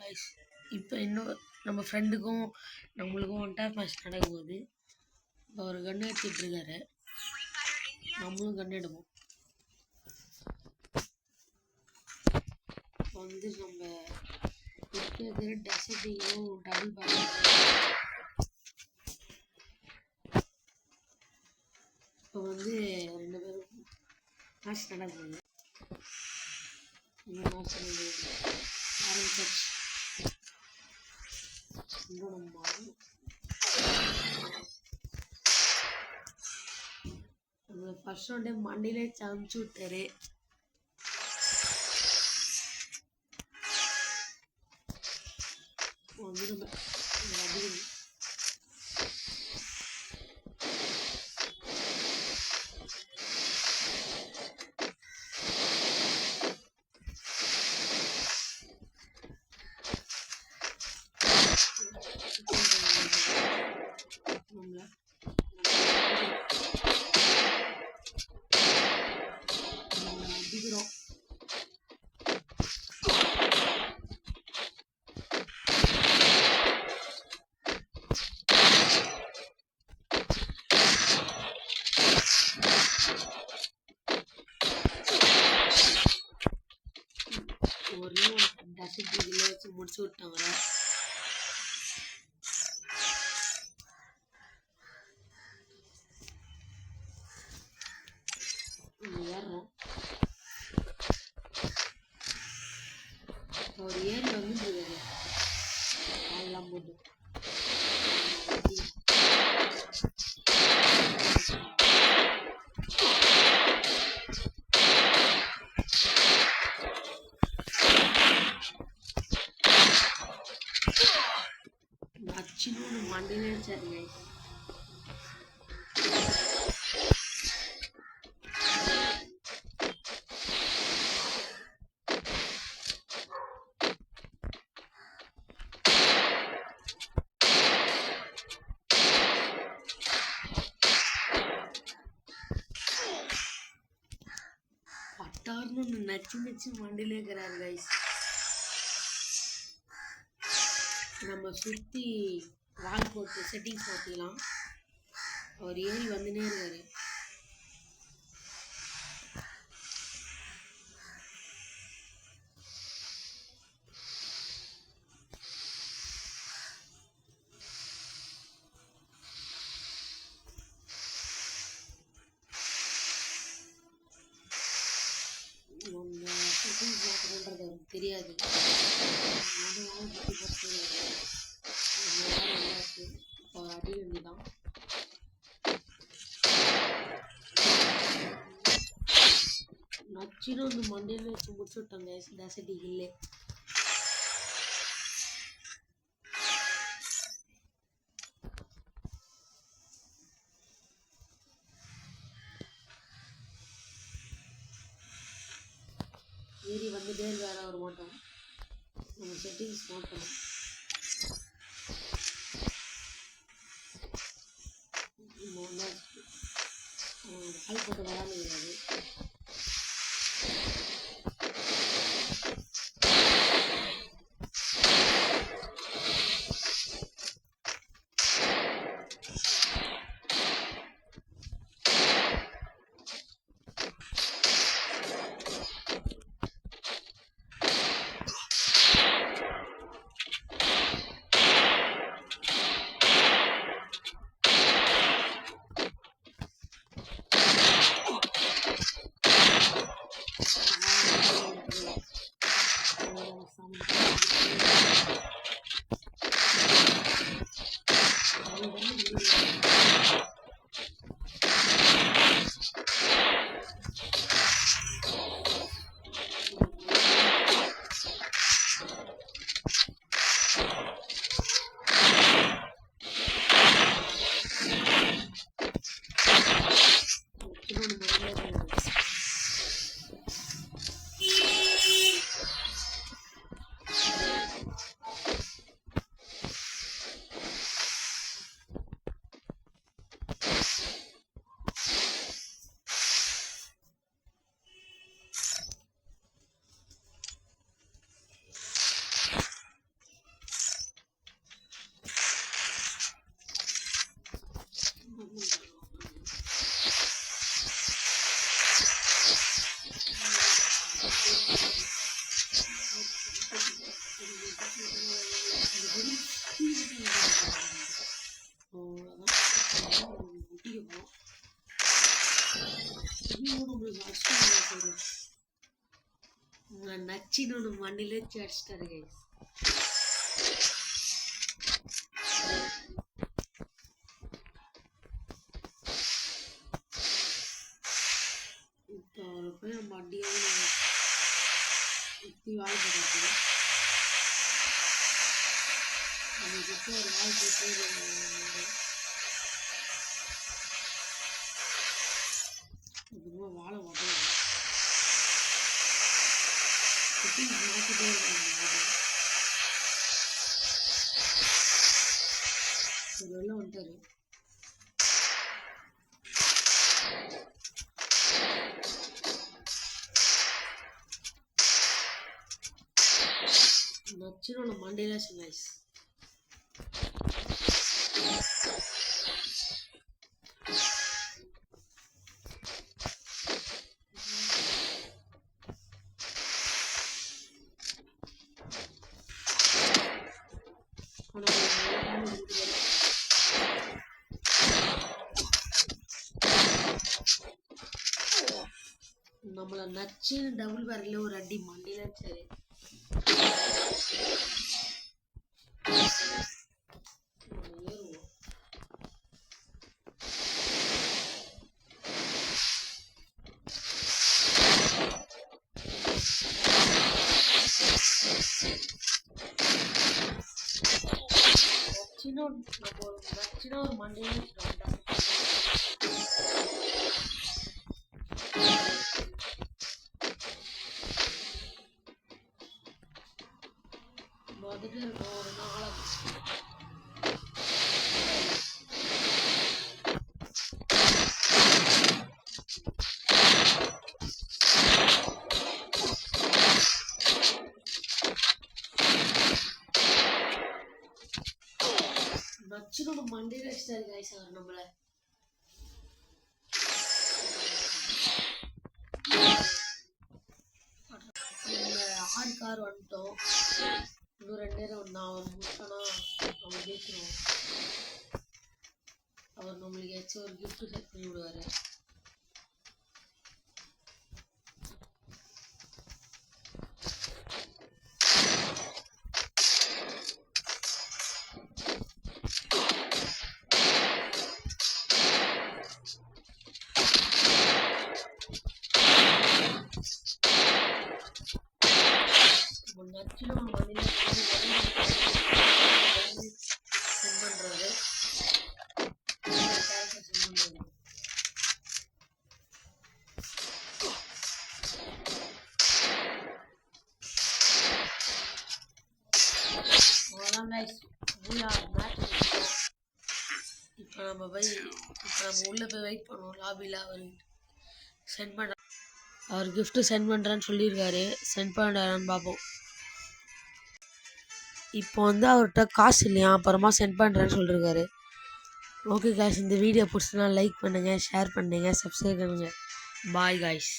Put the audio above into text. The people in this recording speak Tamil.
கைஸ், இப்போ இன்னும் நம்ம ஃப்ரெண்டுக்கும் நம்மளுக்கும் ஒன் டாப் மேட்ச் நடக்கும்போது இப்போ ஒரு கன்று எடுத்துட்டு இருக்காரு. நம்மளும் கன்று எடுப்போம். இப்போ வந்து நம்ம இருக்கிறது டெசர்ட்டையும் டபுள் பேக். இப்போ வந்து 2 பேரும் மேட்ச் நடக்குது. இந்த மேட்ச் ஆரம்பிச்சாச்சு. நம்ம ஃபர்ஸ்ட் ரவுண்டே மண்டிலே சமைச்சு விட்டாரு. வந்து நம்ம அதிகம் அடிக்கிறோம். ஒரே ஒரு டசட் வச்சு முடிச்சு விட்டாங்க. ஏறுறோம். ஒரு ஏரி வந்துருக்காரு. அதெல்லாம் போட்டு நச்சுன்னு மண்டிலே வச்சாருங்க. பட்டார்னு நச்சு மண்டிலே இருக்கிறாரு கைஸ். நம்ம சுற்றி வால் போட்டு செட்டிங்ஸ் மாற்றிக்கலாம். அவர் ஏறி வந்துனே இருக்காரு. நம்ம செட்டிங்ஸ் மாற்றணுன்றது அவருக்கு தெரியாது. இப்போ அடி வேண்டிதான். நச்சுன்னு வந்து மண்டையில வச்சு முடிச்சு விட்டாங்க டசட்டி இல்லை. ஏறி வந்துட்டே வேற ஒரு மாட்டோம். நம்ம செட்டிங்ஸ் மாற்றணும். ஆள் போட்டு விளாண்டுக்கிறாரு. நச்சின்னு ஒன்று மண்ணில் வச்சு அடிச்சிட்டாரு கைஸ். இப்போ அவரை போய் நம்ம அடியாவது இப்படி வாய் போடுறது நம்மகிட்ட ஒரு வாய் போட்டு அப்புறமா வாழை உடனே மாற்றிட்டே இருக்காங்க. ஒரு வெள்ளம் வந்துட்டாரு. நச்சுனோட மண்டையில நைஸ். நம்மள நச்சு டபுள் பேரல்ல ஒரு அடி மண்டியில சரி. நச்சினா ஒரு மண்டியில வந்துட்டு இருக்கோம் ஒரு நாளாக. நச்சுனோட மண்டியில் வச்சுட்டாரு கைஸ் அவர் நம்மள. ஆறு கார் வந்துட்டோம். இன்னும் 2 நேரம் நான் அவர் முடிச்சோன்னா நம்ம ஜெயிச்சிருவோம். அவர் நம்மளுக்கு ஏதாச்சும் ஒரு கிஃப்ட் செட் பண்ணி விடுவாரு. நச்சுன்னு மண்ணில் சென்ட் பண்ணுறாரு. அவ்வளோதான் கைஸ். இப்போ நம்ம உள்ளே போய் வெயிட் பண்ணுவோம். லாபியில் அவர் சென்ட் பண்ணுற அவர் கிஃப்ட்டு சென்ட் பண்ணுறேன்னு சொல்லியிருக்காரு. சென்ட் பண்ணுறான்னு பார்ப்போம். இப்போ வந்து அவர்கிட்ட காசு இல்லையா, அப்புறமா சென்ட் பண்ணுறேன்னு சொல்லியிருக்காரு. ஓகே காய்ஸ், இந்த வீடியோ பிடிச்சினா லைக் பண்ணுங்கள், ஷேர் பண்ணுங்கள், சப்ஸ்கிரைப் பண்ணுங்கள். Bye guys.